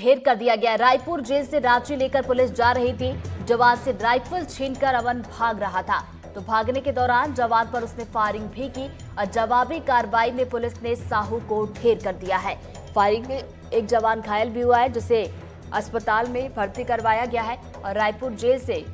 ढेर कर दिया गया। रायपुर जेल से रांची लेकर पुलिस जा रही थी। जवान से राइफल छीनकर अमन भाग रहा था, तो भागने के दौरान जवान पर उसने फायरिंग भी की और जवाबी कार्रवाई में पुलिस ने साहू को ढेर कर दिया है। फायरिंग में एक जवान घायल भी हुआ है, जिसे अस्पताल में भर्ती करवाया गया है और रायपुर जेल से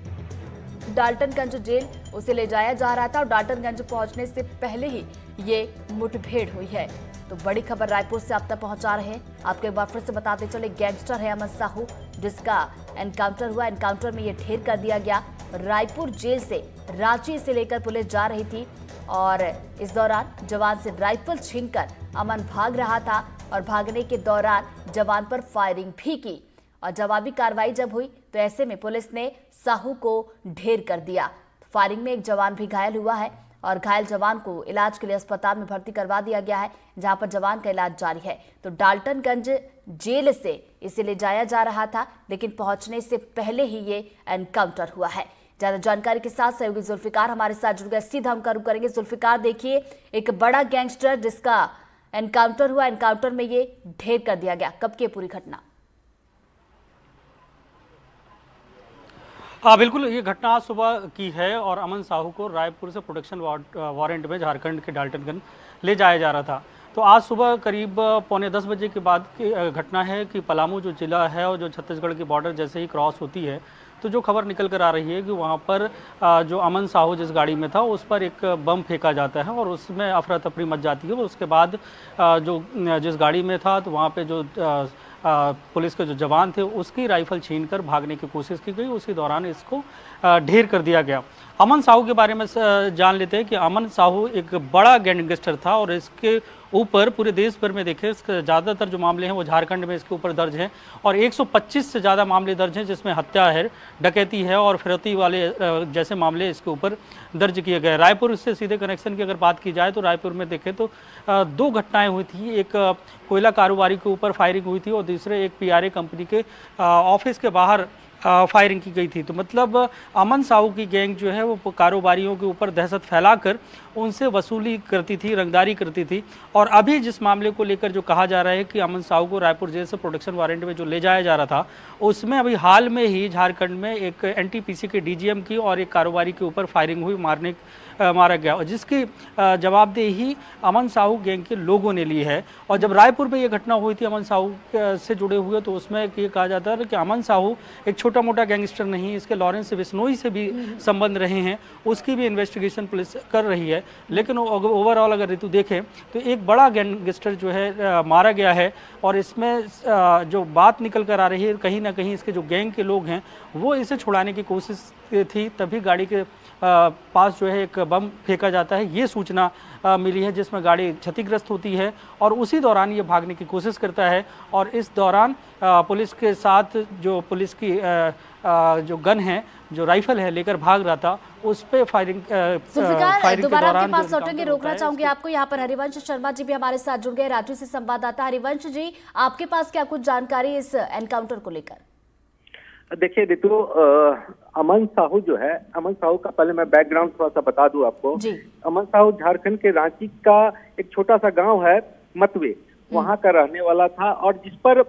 डाल्टनगंज जेल उसे ले जाया जा रहा था और डाल्टनगंज पहुंचने से पहले ही ये मुठभेड़ हुई है। तो बड़ी खबर रायपुर से आप तक पहुंचा रहे हैं। आपको एक बार फिर से बताते चले, गैंगस्टर है अमन साहू, जिसका एनकाउंटर हुआ। एनकाउंटर में ये ढेर कर दिया गया। रायपुर जेल से रांची से लेकर पुलिस जा रही थी और इस दौरान जवान से राइफल छीनकर अमन भाग रहा था और भागने के दौरान जवान पर फायरिंग भी की और जवाबी कार्रवाई जब हुई तो ऐसे में पुलिस ने साहू को ढेर कर दिया। फायरिंग में एक जवान भी घायल हुआ है और घायल जवान को इलाज के लिए अस्पताल में भर्ती करवा दिया गया है, जहां पर जवान का इलाज जारी है। तो डाल्टनगंज जेल से इसे ले जाया जा रहा था, लेकिन पहुंचने से पहले ही ये एनकाउंटर हुआ है। ज्यादा जानकारी के साथ सहयोगी जुल्फिकार हमारे साथ जुड़ गए, सीधा हम रुख करेंगे। जुल्फिकार, देखिए, एक बड़ा गैंगस्टर जिसका एनकाउंटर हुआ, एनकाउंटर में ये ढेर कर दिया गया, कब की पूरी घटना? हाँ बिल्कुल, ये घटना आज सुबह की है और अमन साहू को रायपुर से प्रोटेक्शन वारंट में झारखंड के डाल्टनगंज ले जाया जा रहा था। तो आज सुबह करीब 9:45 बजे के बाद की घटना है कि पलामू जो जिला है और जो छत्तीसगढ़ की बॉर्डर जैसे ही क्रॉस होती है, तो जो खबर निकल कर आ रही है कि वहाँ पर जो अमन साहू जिस गाड़ी में था उस पर एक बम फेंका जाता है और उसमें अफरा तफरी मच जाती है। उसके बाद जो जिस गाड़ी में था तो वहाँ पे जो पुलिस के जो जवान थे उसकी राइफल छीनकर भागने की कोशिश की गई। उसी दौरान इसको ढेर कर दिया गया। अमन साहू के बारे में जान लेते हैं कि अमन साहू एक बड़ा गैंगस्टर था और इसके ऊपर पूरे देश भर में देखें ज़्यादातर जो मामले हैं वो झारखंड में इसके ऊपर दर्ज हैं और 125 से ज़्यादा मामले दर्ज हैं, जिसमें हत्या है, डकैती है और फिरौती वाले जैसे मामले इसके ऊपर दर्ज किए गए। रायपुर से सीधे कनेक्शन की अगर बात की जाए तो रायपुर में देखें तो दो घटनाएं हुई थी। एक कोयला कारोबारी के ऊपर फायरिंग हुई थी और दूसरे एक पीआरए कंपनी के ऑफिस के बाहर फायरिंग की गई थी। तो मतलब अमन साहू की गैंग जो है वो कारोबारियों के ऊपर दहशत फैलाकर उनसे वसूली करती थी, रंगदारी करती थी। और अभी जिस मामले को लेकर जो कहा जा रहा है कि अमन साहू को रायपुर जेल से प्रोटेक्शन वारंट में जो ले जाया जा रहा था, उसमें अभी हाल में ही झारखंड में एक एनटीपीसी के डीजीएम की और एक कारोबारी के ऊपर फायरिंग हुई, मारा गया और जिसकी जवाबदेही अमन साहू गैंग के लोगों ने ली है। और जब रायपुर में ये घटना हुई थी अमन साहू से जुड़े हुए, तो उसमें ये कहा जाता है कि अमन साहू एक छोटा मोटा गैंगस्टर नहीं, इसके लॉरेंस बिश्नोई से भी संबंध रहे हैं, उसकी भी इन्वेस्टिगेशन पुलिस कर रही है। लेकिन ओवरऑल अगर ऋतु देखें तो एक बड़ा गैंगस्टर जो है मारा गया है और इसमें जो बात निकल कर आ रही है, कहीं ना कहीं इसके जो गैंग के लोग हैं वो इसे छुड़ाने की कोशिश थी, तभी गाड़ी के पास जो है एक बम फेंका जाता है। ये सूचना मिली है जिसमें गाड़ी क्षतिग्रस्त होती है और उसी दौरान ये भागने की कोशिश करता है और इस दौरान पुलिस के साथ जो पुलिस की जो गन है, जो राइफल है लेकर भाग रहा था, उस पे फायरिंग दोबारा आपके पास लौटेंगे। रोकना चाहूंगी आपको, यहाँ पर हरिवंश शर्मा जी भी हमारे साथ जुड़ गए, रांची से संवाददाता। हरिवंश जी, आपके पास क्या कुछ जानकारी इस एनकाउंटर को लेकर? देखिए ऋतु, अमन साहू जो है, अमन साहू का पहले मैं बैकग्राउंड थोड़ा सा बता दूं आपको। अमन साहू झारखंड के रांची का एक छोटा सा गांव है मतवे, वहां का रहने वाला था और जिस पर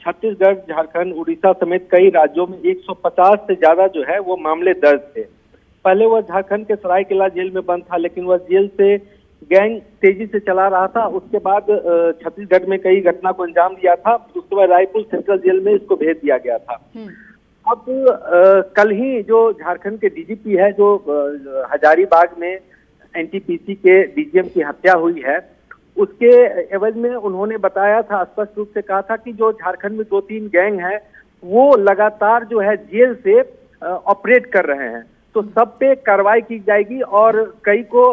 छत्तीसगढ़, झारखंड, उड़ीसा समेत कई राज्यों में 150 से ज्यादा जो है वो मामले दर्ज थे। पहले वह झारखंड के सरायकेला जेल में बंद था, लेकिन वह जेल से गैंग तेजी से चला रहा था। उसके बाद छत्तीसगढ़ में कई घटना को अंजाम दिया था। उसके बाद रायपुर सेंट्रल जेल में इसको भेज दिया गया था। अब कल ही जो झारखंड के डीजीपी है, जो हजारीबाग में एनटीपीसी के डीजीएम की हत्या हुई है, उसके एवज में उन्होंने बताया था, स्पष्ट रूप से कहा था कि जो झारखंड में 2-3 गैंग हैं वो लगातार जो है जेल से ऑपरेट कर रहे हैं, तो सब पे कार्रवाई की जाएगी और कई को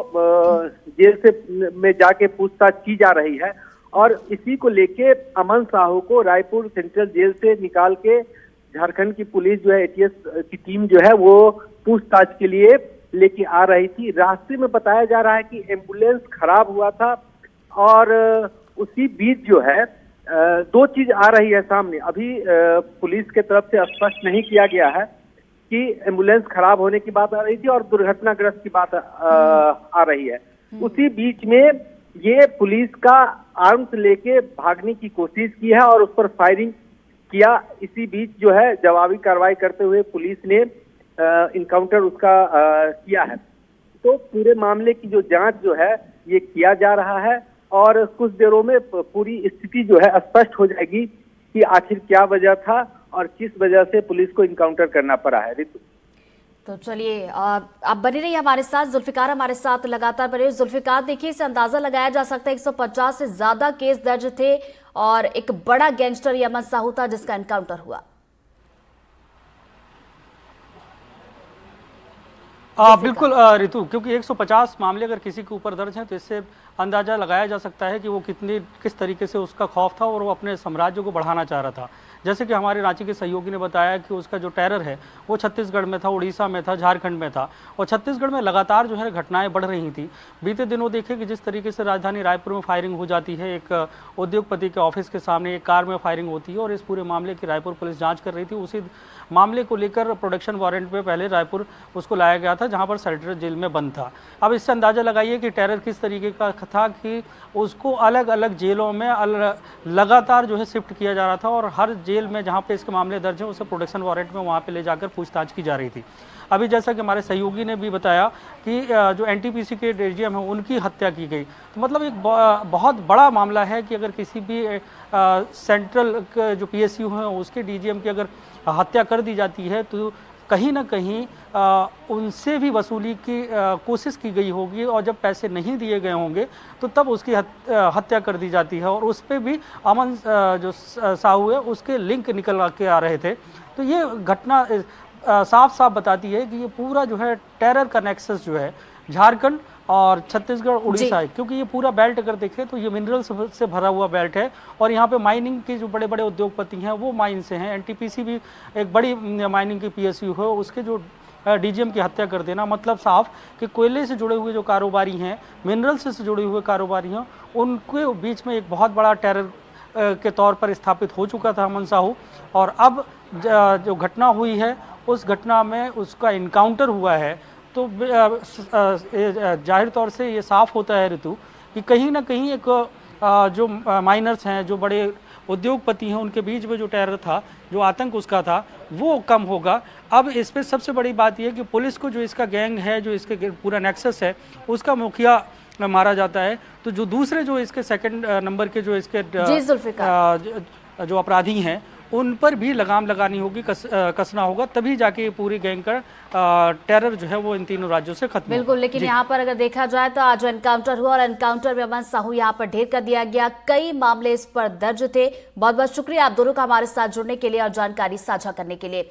जेल से में जाके पूछताछ की जा रही है। और इसी को लेके अमन साहू को रायपुर सेंट्रल जेल से निकाल के झारखंड की पुलिस जो है, एटीएस की टीम जो है वो पूछताछ के लिए लेके आ रही थी। रास्ते में बताया जा रहा है कि एम्बुलेंस खराब हुआ था और उसी बीच जो है दो चीज आ रही है सामने। अभी पुलिस के तरफ से स्पष्ट नहीं किया गया है कि एम्बुलेंस खराब होने की बात आ रही थी और दुर्घटनाग्रस्त की बात आ रही है। उसी बीच में ये पुलिस का आर्म्स लेके भागने की कोशिश की है और उस पर फायरिंग किया। इसी बीच जो है जवाबी कार्रवाई करते हुए पुलिस ने इनकाउंटर उसका किया है। तो पूरे मामले की जो जांच जो है ये किया जा रहा है और कुछ देरों में पूरी स्थिति जो है स्पष्ट हो जाएगी कि आखिर क्या वजह था और किस वजह से पुलिस को इनकाउंटर करना पड़ा है। ऋतु, तो चलिए आप बने रहिए हमारे साथ, जुल्फिकार हमारे साथ लगातार बने रहिए। जुल्फिकार, देखिए इसे अंदाजा लगाया जा सकता है 150 से ज्यादा केस दर्ज थे और एक बड़ा गैंगस्टर ये अमन साहू था जिसका एनकाउंटर हुआ। बिल्कुल ऋतु, क्योंकि 150 मामले अगर किसी के ऊपर दर्ज हैं तो इससे अंदाजा लगाया जा सकता है कि वो किस तरीके से उसका खौफ था और वो अपने साम्राज्य को बढ़ाना चाह रहा था। जैसे कि हमारे रांची के सहयोगी ने बताया कि उसका जो टेरर है वो छत्तीसगढ़ में था, उड़ीसा में था, झारखंड में था और छत्तीसगढ़ में लगातार जो है घटनाएं बढ़ रही थी। बीते दिनों देखे कि जिस तरीके से राजधानी रायपुर में फायरिंग हो जाती है, एक उद्योगपति के ऑफिस के सामने एक कार में फायरिंग होती है और इस पूरे मामले की रायपुर पुलिस जाँच कर रही थी। उसी मामले को लेकर प्रोडक्शन वारंट पे पहले रायपुर उसको लाया गया था जहां पर सेल्टर जेल में बंद था। अब इससे अंदाजा लगाइए कि टेरर किस तरीके का था कि उसको अलग अलग जेलों में लगातार जो है शिफ्ट किया जा रहा था और हर जेल में जहां पे इसके मामले दर्ज हैं उसे प्रोडक्शन वारंट में वहां पे ले जाकर पूछताछ की जा रही थी। अभी जैसा कि हमारे सहयोगी ने भी बताया कि जो एनटीपीसी के डीजीएम हैं उनकी हत्या की गई, तो मतलब एक बहुत बड़ा मामला है कि अगर किसी भी सेंट्रल जो पीएसयू हैं उसके डीजीएम की अगर हत्या कर दी जाती है तो कहीं ना कहीं उनसे भी वसूली की कोशिश की गई होगी और जब पैसे नहीं दिए गए होंगे तो तब उसकी हत्या कर दी जाती है और उस पर भी अमन जो साहू है उसके लिंक निकल के आ रहे थे। तो ये घटना साफ साफ बताती है कि ये पूरा जो है टेरर का नेक्सस जो है झारखंड और छत्तीसगढ़ उड़ीसा है, क्योंकि ये पूरा बेल्ट अगर देखें तो ये मिनरल से भरा हुआ बेल्ट है और यहाँ पे माइनिंग के जो बड़े बड़े उद्योगपति हैं वो माइन से हैं। एनटीपीसी भी एक बड़ी माइनिंग की पीएसयू है, उसके जो डीजीएम की हत्या कर देना मतलब साफ कि कोयले से जुड़े हुए जो कारोबारी हैं, मिनरल से जुड़े हुए कारोबारी हैं, उनके बीच में एक बहुत बड़ा टेरर के तौर पर स्थापित हो चुका था अमन साहू। और अब जो घटना हुई है उस घटना में उसका इनकाउंटर हुआ है तो जाहिर तौर से ये साफ होता है ऋतु कि कहीं ना कहीं एक जो माइनर्स हैं, जो बड़े उद्योगपति हैं, उनके बीच में जो टेरर था, जो आतंक उसका था वो कम होगा। अब इस पर सबसे बड़ी बात यह है कि पुलिस को जो इसका गैंग है, जो इसके पूरा नेक्सस है, उसका मुखिया मारा जाता है। तो जो दूसरे जो इसके सेकंड नंबर के जो इसके जो अपराधी हैं उन पर भी लगाम लगानी होगी, कसना होगा, तभी जाके ये पूरी गैंग का टेरर जो है वो इन तीनों राज्यों से खत्म। बिल्कुल, लेकिन यहाँ पर अगर देखा जाए तो आज जो एनकाउंटर हुआ और एनकाउंटर में अमन साहू यहाँ पर ढेर कर दिया गया, कई मामले इस पर दर्ज थे। बहुत बहुत शुक्रिया आप दोनों का हमारे साथ जुड़ने के लिए और जानकारी साझा करने के लिए।